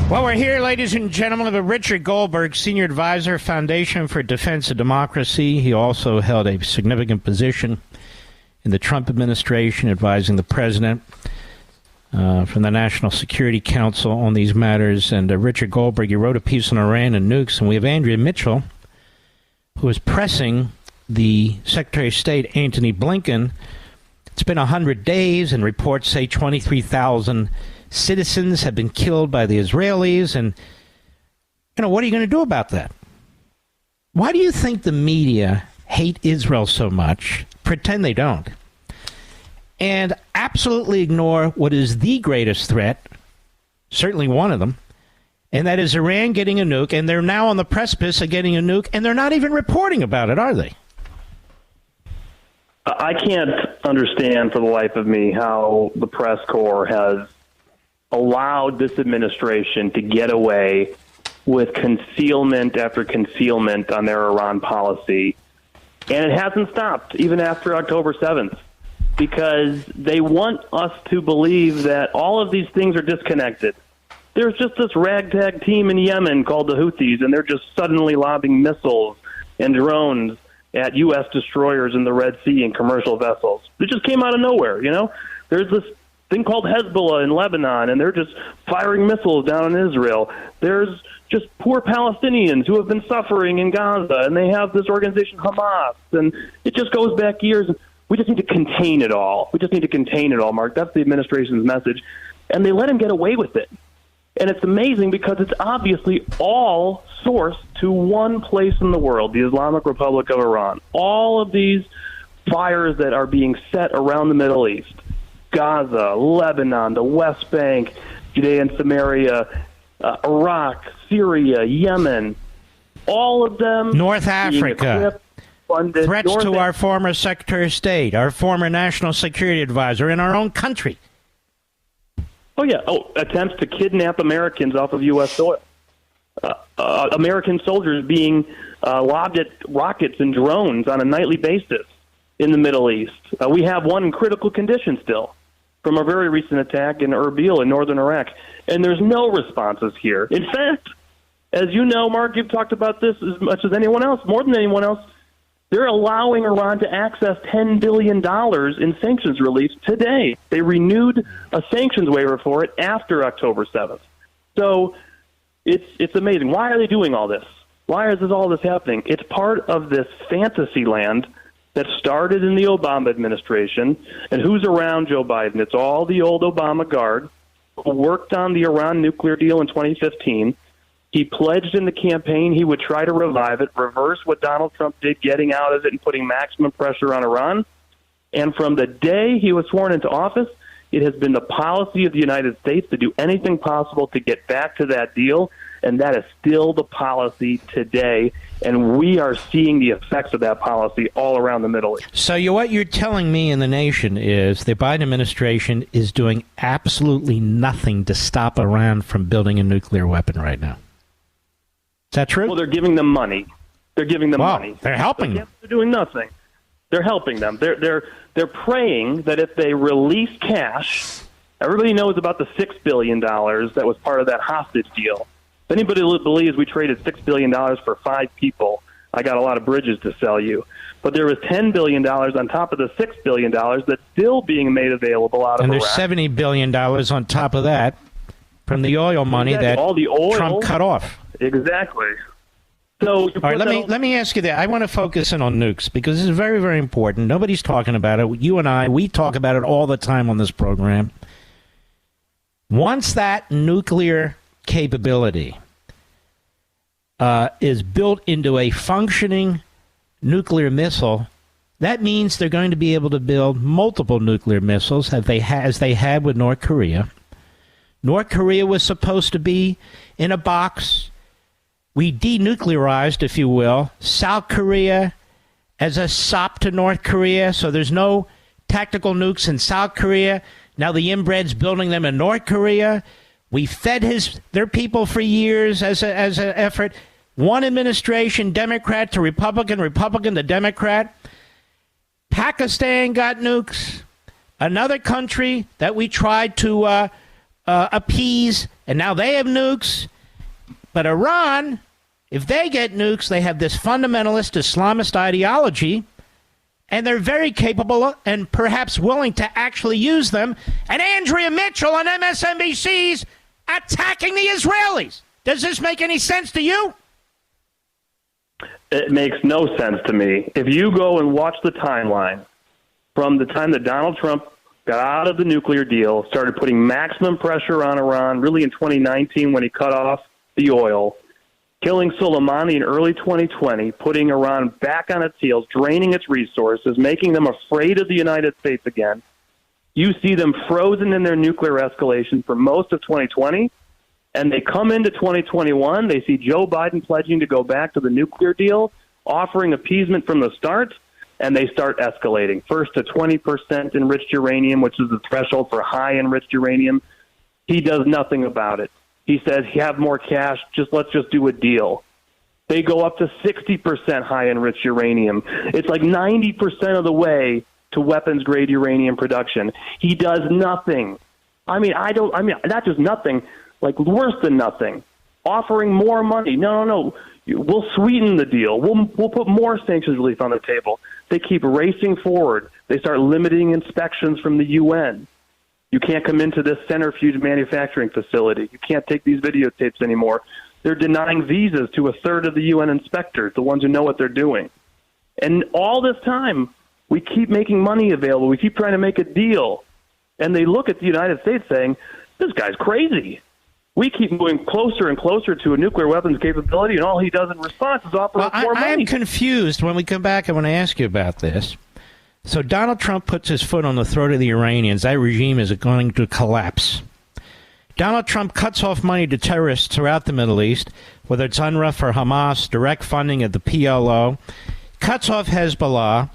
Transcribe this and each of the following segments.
Well, we're here, ladies and gentlemen, with Richard Goldberg, Senior Advisor, Foundation for Defense of Democracy. He also held a significant position in the Trump administration, advising the president from the National Security Council on these matters. And Richard Goldberg, you wrote a piece on Iran and nukes. And we have Andrea Mitchell, who is pressing the Secretary of State, Antony Blinken. It's been 100 days, and reports say 23,000 citizens have been killed by the Israelis. And, what are you going to do about that? Why do you think the media hate Israel so much, pretend they don't, and absolutely ignore what is the greatest threat, certainly one of them, and that is Iran getting a nuke, and they're now on the precipice of getting a nuke, and they're not even reporting about it, are they? I can't understand for the life of me how the press corps has allowed this administration to get away with concealment after concealment on their Iran policy. And it hasn't stopped, even after October 7th, because they want us to believe that all of these things are disconnected. There's just this ragtag team in Yemen called the Houthis, and they're just suddenly lobbing missiles and drones at U.S. destroyers in the Red Sea and commercial vessels. It just came out of nowhere, There's this thing called Hezbollah in Lebanon, and they're just firing missiles down on Israel. There's just poor Palestinians who have been suffering in Gaza, and they have this organization Hamas, and it just goes back years. We just need to contain it all. We just need to contain it all, Mark. That's the administration's message, and they let him get away with it. And it's amazing because it's obviously all sourced to one place in the world, the Islamic Republic of Iran. All of these fires that are being set around the Middle East, Gaza, Lebanon, the West Bank, Judea and Samaria, Iraq, Syria, Yemen, all of them. North Africa. Threats to our former Secretary of State, our former National Security Advisor in our own country. Oh, yeah. Attempts to kidnap Americans off of U.S. soil. American soldiers being lobbed at rockets and drones on a nightly basis in the Middle East. We have one in critical condition still from a very recent attack in Erbil in northern Iraq. And there's no responses here. In fact, as you know, Mark, you've talked about this as much as anyone else, more than anyone else, they're allowing Iran to access $10 billion in sanctions relief today. They renewed a sanctions waiver for it after October 7th. So it's amazing. Why are they doing all this? Why is all this happening? It's part of this fantasy land that started in the Obama administration. And who's around Joe Biden? It's all the old Obama guard who worked on the Iran nuclear deal in 2015. He pledged in the campaign he would try to revive it, reverse what Donald Trump did, getting out of it and putting maximum pressure on Iran. And from the day he was sworn into office, it has been the policy of the United States to do anything possible to get back to that deal, and that is still the policy today. And we are seeing the effects of that policy all around the Middle East. So what you're telling me in the nation is the Biden administration is doing absolutely nothing to stop Iran from building a nuclear weapon right now. Is that true? Well, they're giving them money. They're giving them money. They're helping them. They're doing nothing. They're helping them. They're praying that if they release cash, everybody knows about the $6 billion that was part of that hostage deal. If anybody believes we traded $6 billion for 5 people, I got a lot of bridges to sell you. But there was $10 billion on top of the $6 billion that's still being made available out of Iraq. And there's $70 billion on top of that from the oil money that all the oil, Trump cut off. Exactly. So, all right, let me ask you that. I want to focus in on nukes because this is very, very important. Nobody's talking about it. You and I, we talk about it all the time on this program. Once that nuclear capability is built into a functioning nuclear missile, that means they're going to be able to build multiple nuclear missiles as they had with North Korea. North Korea was supposed to be in a box. We denuclearized, if you will, South Korea as a sop to North Korea, so there's no tactical nukes in South Korea. Now the inbred's building them in North Korea. We fed their people for years as an effort. One administration, Democrat to Republican, Republican to Democrat. Pakistan got nukes. Another country that we tried to appease And now they have nukes. But Iran, if they get nukes, they have this fundamentalist Islamist ideology, and they're very capable and perhaps willing to actually use them. And Andrea Mitchell on MSNBC's attacking the Israelis. Does this make any sense to you? It makes no sense to me. If you go and watch the timeline from the time that Donald Trump got out of the nuclear deal, started putting maximum pressure on Iran, really in 2019 when he cut off the oil, killing Soleimani in early 2020, putting Iran back on its heels, draining its resources, making them afraid of the United States again. You see them frozen in their nuclear escalation for most of 2020, and they come into 2021, they see Joe Biden pledging to go back to the nuclear deal, offering appeasement from the start, and they start escalating. First to 20% enriched uranium, which is the threshold for high enriched uranium. He does nothing about it. He says, have more cash, let's just do a deal. They go up to 60% high enriched uranium. It's like 90% of the way to weapons-grade uranium production. He does nothing. Not just nothing, like worse than nothing. Offering more money. No. We'll sweeten the deal. We'll put more sanctions relief on the table. They keep racing forward. They start limiting inspections from the UN. You can't come into this centrifuge manufacturing facility. You can't take these videotapes anymore. They're denying visas to a third of the UN inspectors, the ones who know what they're doing. And all this time, we keep making money available. We keep trying to make a deal. And they look at the United States saying, this guy's crazy. We keep moving closer and closer to a nuclear weapons capability, and all he does in response is offer us more money. I am confused. When we come back, I want to ask you about this. So Donald Trump puts his foot on the throat of the Iranians. That regime is going to collapse. Donald Trump cuts off money to terrorists throughout the Middle East, whether it's UNRWA or Hamas, direct funding of the PLO, cuts off Hezbollah.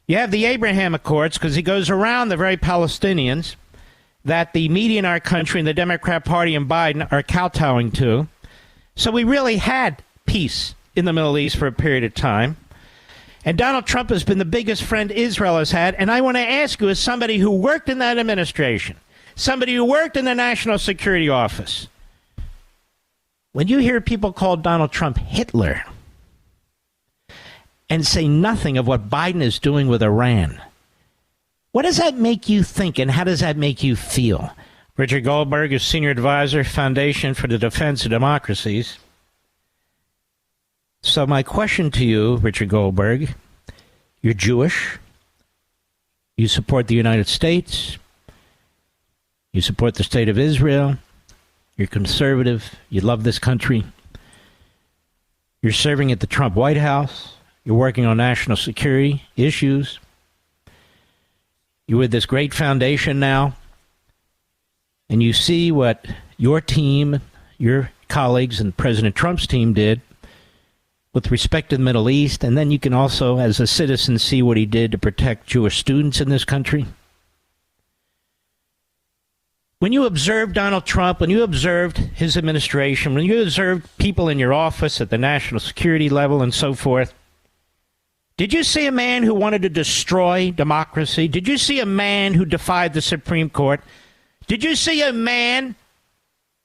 You have the Abraham Accords, because he goes around the very Palestinians that the media in our country and the Democrat Party and Biden are kowtowing to. So we really had peace in the Middle East for a period of time. And Donald Trump has been the biggest friend Israel has had. And I want to ask you, as somebody who worked in that administration, somebody who worked in the National Security Office, when you hear people call Donald Trump Hitler and say nothing of what Biden is doing with Iran, what does that make you think, and how does that make you feel? Richard Goldberg is Senior Advisor, Foundation for the Defense of Democracies. So my question to you, Richard Goldberg, you're Jewish, you support the United States, you support the State of Israel, you're conservative, you love this country, you're serving at the Trump White House, you're working on national security issues, you're with this great foundation now, and you see what your team, your colleagues, and President Trump's team did with respect to the Middle East, and then you can also, as a citizen, see what he did to protect Jewish students in this country. When you observed Donald Trump, when you observed his administration, when you observed people in your office at the national security level and so forth, did you see a man who wanted to destroy democracy? Did you see a man who defied the Supreme Court? Did you see a man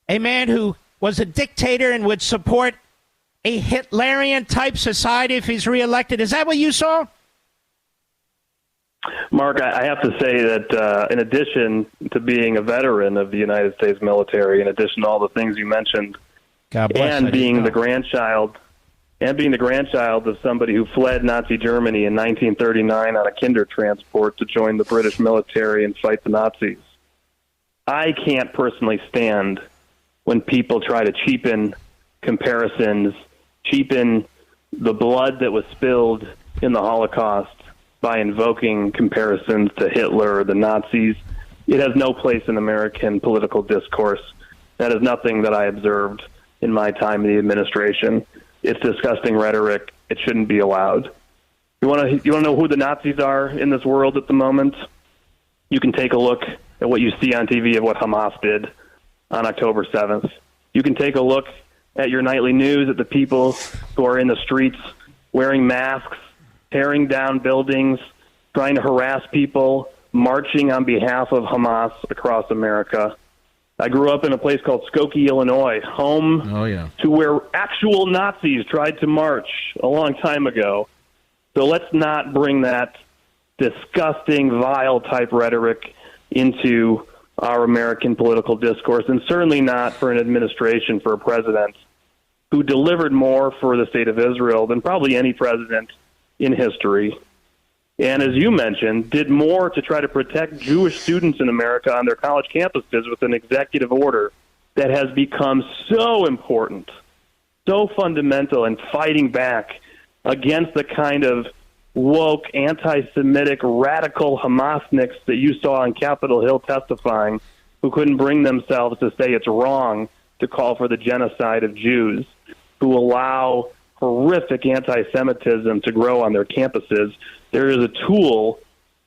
who was a dictator and would support a Hitlerian-type society if he's reelected? Is that what you saw? Mark, I have to say that in addition to being a veteran of the United States military, in addition to all the things you mentioned, and being the grandchild of somebody who fled Nazi Germany in 1939 on a kinder transport to join the British military and fight the Nazis, I can't personally stand when people try to cheapen comparisons, cheapen the blood that was spilled in the Holocaust by invoking comparisons to Hitler or the Nazis. It has no place in American political discourse. That is nothing that I observed in my time in the administration. It's disgusting rhetoric. It shouldn't be allowed. You want to know who the Nazis are in this world at the moment? You can take a look at what you see on TV of what Hamas did on October 7th. You can take a look at your nightly news at the people who are in the streets wearing masks, tearing down buildings, trying to harass people, marching on behalf of Hamas across America. I grew up in a place called Skokie, Illinois, home to where actual Nazis tried to march a long time ago. So let's not bring that disgusting, vile type rhetoric into our American political discourse, and certainly not for an administration, for a president who delivered more for the state of Israel than probably any president in history. And as you mentioned, did more to try to protect Jewish students in America on their college campuses with an executive order that has become so important, so fundamental in fighting back against the kind of woke, anti-Semitic, radical Hamasniks that you saw on Capitol Hill testifying, who couldn't bring themselves to say it's wrong to call for the genocide of Jews, who allow horrific anti-Semitism to grow on their campuses. There is a tool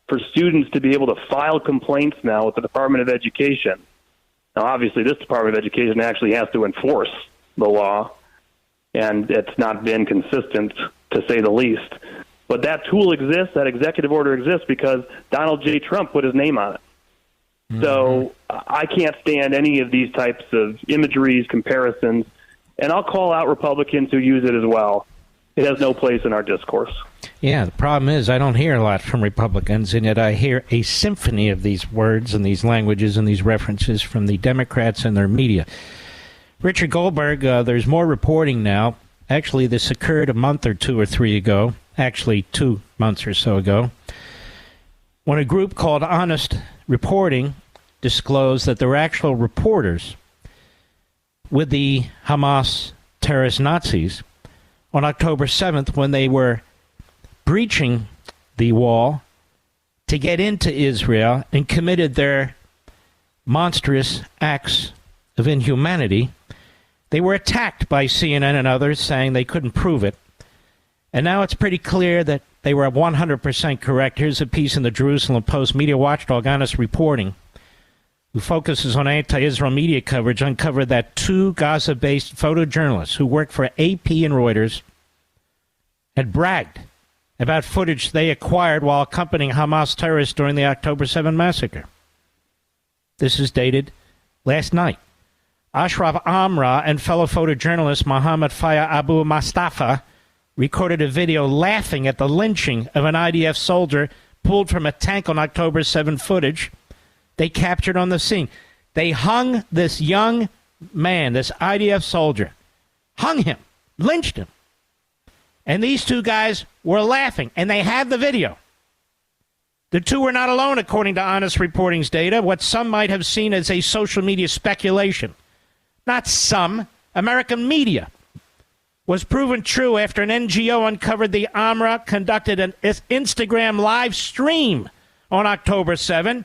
for students to be able to file complaints now with the Department of Education. Now, obviously, this Department of Education actually has to enforce the law, and it's not been consistent, to say the least. But that tool exists, that executive order exists, because Donald J. Trump put his name on it. Mm-hmm. So I can't stand any of these types of imageries, comparisons, and I'll call out Republicans who use it as well. It has no place in our discourse. Yeah, the problem is I don't hear a lot from Republicans, and yet I hear a symphony of these words and these languages and these references from the Democrats and their media. Richard Goldberg, there's more reporting now. Actually, this occurred a month or 2 or 3 ago, actually 2 months or so ago, when a group called Honest Reporting disclosed that there were actual reporters with the Hamas terrorist Nazis on October 7th when they were breaching the wall to get into Israel and committed their monstrous acts of inhumanity. They were attacked by CNN and others, saying they couldn't prove it. And now it's pretty clear that they were 100% correct. Here's a piece in the Jerusalem Post. Media watchdog Honest Reporting, who focuses on anti-Israel media coverage, uncovered that 2 Gaza-based photojournalists who worked for AP and Reuters had bragged about footage they acquired while accompanying Hamas terrorists during the October 7 massacre. This is dated last night. Ashraf Amra and fellow photojournalist Mohammed Faya Abu Mustafa recorded a video laughing at the lynching of an IDF soldier pulled from a tank on October 7 footage they captured on the scene. They hung this young man, this IDF soldier, hung him, lynched him. And these 2 guys were laughing, and they had the video. The 2 were not alone, according to Honest Reporting's data, what some might have seen as a social media speculation. Not some. American media was proven true after an NGO uncovered the Amra conducted an Instagram live stream on October 7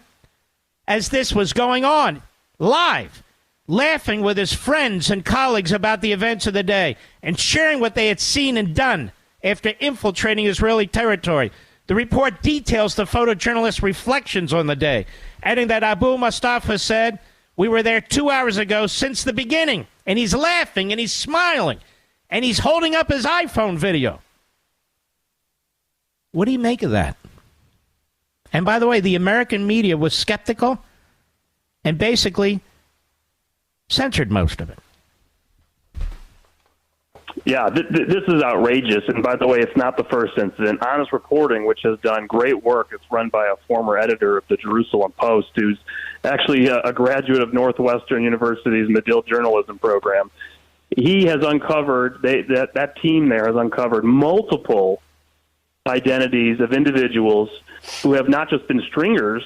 as this was going on, live, laughing with his friends and colleagues about the events of the day and sharing what they had seen and done after infiltrating Israeli territory. The report details the photojournalist's reflections on the day, adding that Abu Mustafa said, "We were there 2 hours ago since the beginning," and he's laughing and he's smiling and he's holding up his iPhone video. What do you make of that? And by the way, the American media was skeptical and basically censored most of it. Yeah, this is outrageous. And by the way, it's not the first incident. Honest Reporting, which has done great work, it's run by a former editor of the Jerusalem Post, who's actually a graduate of Northwestern University's Medill journalism program. He has uncovered, that team there has uncovered multiple identities of individuals who have not just been stringers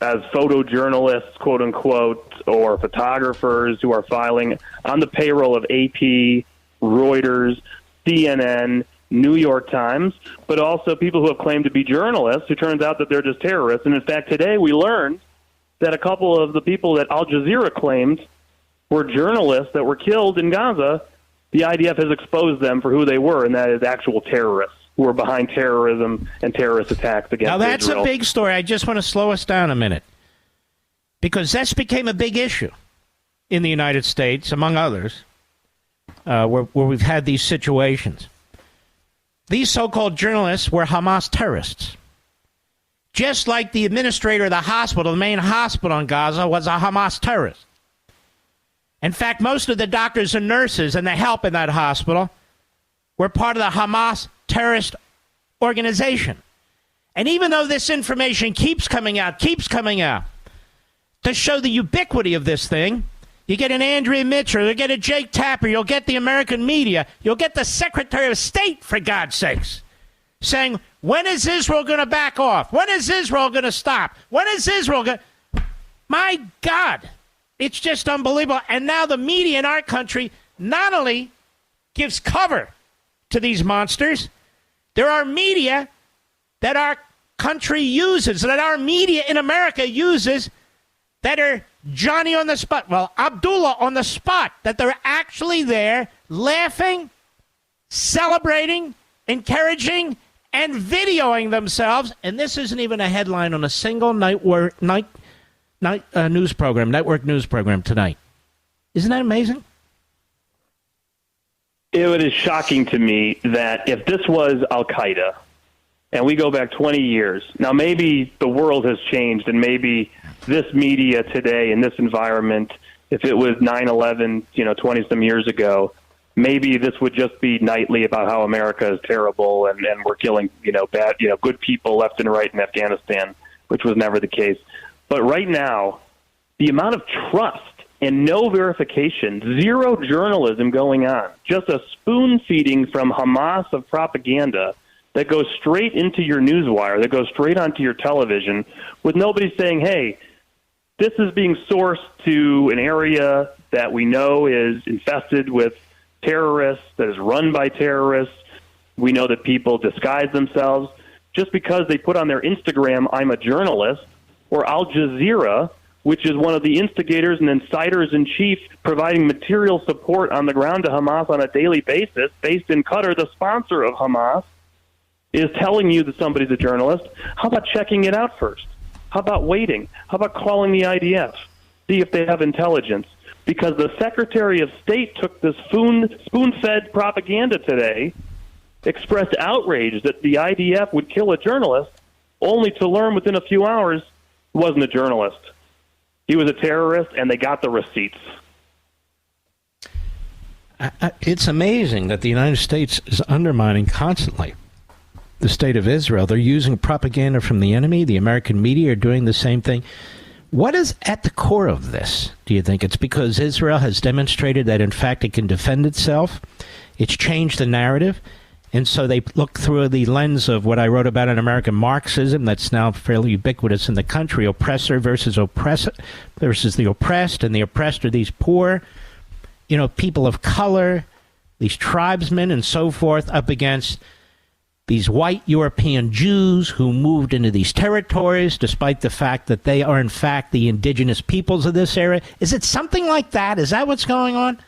as photojournalists, quote unquote, or photographers who are filing on the payroll of AP, Reuters, CNN, New York Times, but also people who have claimed to be journalists who turns out that they're just terrorists. And in fact, today we learned that a couple of the people that Al Jazeera claimed were journalists that were killed in Gaza, the IDF has exposed them for who they were, and that is actual terrorists who are behind terrorism and terrorist attacks against Israel. Now, that's a big story. I just want to slow us down a minute, because this became a big issue in the United States, among others, where we've had these situations. These so-called journalists were Hamas terrorists. Just like the administrator of the hospital, the main hospital in Gaza, was a Hamas terrorist. In fact, most of the doctors and nurses and the help in that hospital were part of the Hamas terrorist organization. And even though this information keeps coming out, to show the ubiquity of this thing, you get an Andrea Mitchell, you get a Jake Tapper, you'll get the American media, you'll get the Secretary of State, for God's sakes, saying, when is Israel going to back off? When is Israel going to stop? When is Israel going to... My God, it's just unbelievable. And now the media in our country not only gives cover to these monsters, there are media that our country uses, that our media in America uses, that are Johnny on the spot, well, Abdullah on the spot, that they're actually there laughing, celebrating, encouraging, and videoing themselves. And this isn't even a headline on a single network news program tonight. Isn't that amazing? It is shocking to me that if this was Al-Qaeda, and we go back 20 years, now maybe the world has changed, and maybe this media today in this environment, if it was 9/11, 20-some years ago, maybe this would just be nightly about how America is terrible and we're killing, good people left and right in Afghanistan, which was never the case. But right now, the amount of trust and no verification, zero journalism going on, just a spoon feeding from Hamas of propaganda that goes straight into your newswire, that goes straight onto your television, with nobody saying, hey, this is being sourced to an area that we know is infested with terrorists, that is run by terrorists. We know that people disguise themselves. Just because they put on their Instagram, I'm a journalist, or Al Jazeera, which is one of the instigators and insiders-in-chief providing material support on the ground to Hamas on a daily basis, based in Qatar, the sponsor of Hamas, is telling you that somebody's a journalist. How about checking it out first? How about waiting? How about calling the IDF? See if they have intelligence. Because the Secretary of State took this spoon-fed propaganda today, expressed outrage that the IDF would kill a journalist, only to learn within a few hours he wasn't a journalist. He was a terrorist, and they got the receipts. It's amazing that the United States is undermining constantly the state of Israel. They're using propaganda from the enemy. The American media are doing the same thing. What is at the core of this, do you think? It's because Israel has demonstrated that, in fact, it can defend itself. It's changed the narrative. And so they look through the lens of what I wrote about in American Marxism that's now fairly ubiquitous in the country, oppressor versus the oppressed, and the oppressed are these poor, people of color, these tribesmen and so forth, up against these white European Jews who moved into these territories despite the fact that they are, in fact, the indigenous peoples of this area. Is it something like that? Is that what's going on?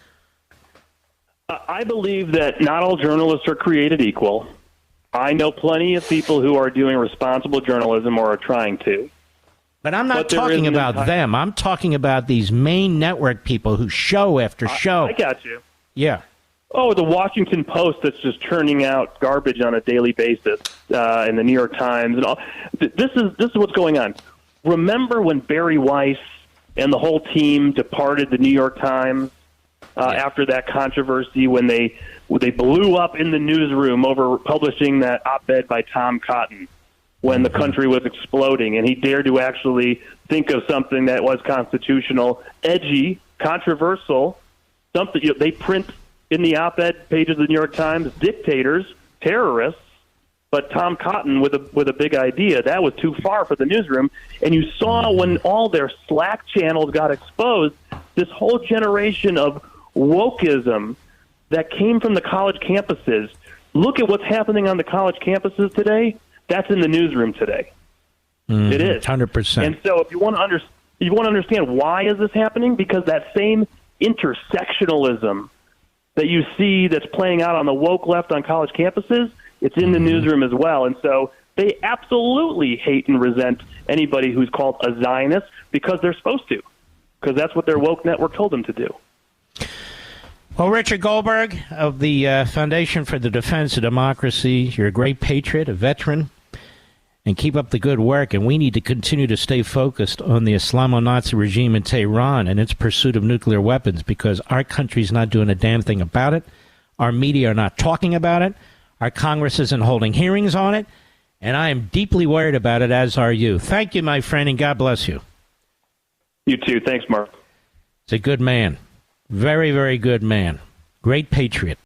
I believe that not all journalists are created equal. I know plenty of people who are doing responsible journalism or are trying to. But I'm not talking about them. I'm talking about these main network people who show after show. I got you. Yeah. Oh, the Washington Post that's just churning out garbage on a daily basis, and the New York Times and all. This is what's going on. Remember when Barry Weiss and the whole team departed the New York Times after that controversy when they blew up in the newsroom over publishing that op-ed by Tom Cotton when the country was exploding, and he dared to actually think of something that was constitutional, edgy, controversial, something they print in the op-ed pages of the New York Times, dictators, terrorists, but Tom Cotton with a big idea. That was too far for the newsroom. And you saw when all their Slack channels got exposed, this whole generation of wokeism that came from the college campuses. Look at what's happening on the college campuses today. That's in the newsroom today. It is 100%. And so, if you want to understand why is this happening, because that same intersectionalism that you see that's playing out on the woke left on college campuses, it's in the newsroom as well. And so they absolutely hate and resent anybody who's called a Zionist because they're supposed to, because that's what their woke network told them to do. Well, Richard Goldberg of the Foundation for the Defense of Democracies, you're a great patriot, a veteran, and keep up the good work. And we need to continue to stay focused on the Islamo-Nazi regime in Tehran and its pursuit of nuclear weapons, because our country's not doing a damn thing about it. Our media are not talking about it. Our Congress isn't holding hearings on it. And I am deeply worried about it, as are you. Thank you, my friend, and God bless you. You too. Thanks, Mark. He's a good man. Very, very good man. Great patriot.